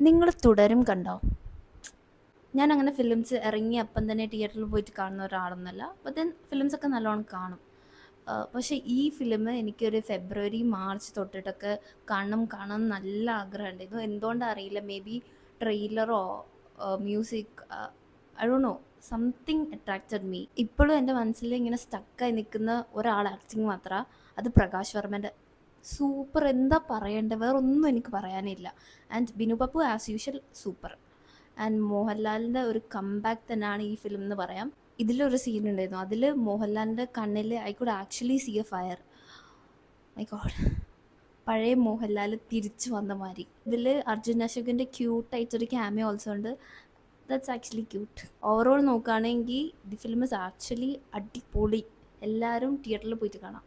നിങ്ങൾ തുടരും കണ്ടോ? ഞാൻ അങ്ങനെ ഫിലിംസ് ഇറങ്ങി അപ്പം തന്നെ തിയേറ്ററിൽ പോയിട്ട് കാണുന്ന ഒരാളൊന്നുമല്ല. ബട്ട് ദെൻ ഫിലിംസൊക്കെ നല്ലോണം കാണും. പക്ഷേ ഈ ഫിലിം എനിക്കൊരു ഫെബ്രുവരി, മാർച്ച് തൊട്ടിട്ടൊക്കെ കാണണം നല്ല ആഗ്രഹമുണ്ടായിരുന്നു. എന്തുകൊണ്ടാ അറിയില്ല. മേ ബി ട്രെയിലറോ music I don't know something attracted me. ഇപ്പോഴും എൻ്റെ മനസ്സിൽ ഇങ്ങനെ സ്റ്റക്കായി നിൽക്കുന്ന ഒരാൾ ആക്ടിങ് മാത്രമാണ്, അത് പ്രകാശ് വർമ്മൻ്റെ. സൂപ്പർ, എന്താ പറയണ്ടേ, വേറൊന്നും എനിക്ക് പറയാനില്ല. And Binu Pappu as usual super. And മോഹൻലാലിൻ്റെ ഒരു കംബാക്ക് തന്നെയാണ് ഈ ഫിലിം എന്ന് പറയാം. ഇതിലൊരു സീൻ ഉണ്ടായിരുന്നു, അതിൽ മോഹൻലാലിൻ്റെ കണ്ണിൽ I could actually see a fire. My god, പഴയ മോഹൻലാൽ തിരിച്ചു വന്ന മാതിരി. ഇതിൽ അർജുൻ അശോകൻ്റെ ക്യൂട്ടായിട്ടൊരു ക്യാമിയോ ഓൾസോ ഉണ്ട്. That's actually cute. ഓവറോൾ നോക്കുകയാണെങ്കിൽ ദി ഫിലിം ഇസ് ആക്ച്വലി അടിപൊളി. എല്ലാവരും തിയേറ്ററിൽ പോയിട്ട് കാണാം.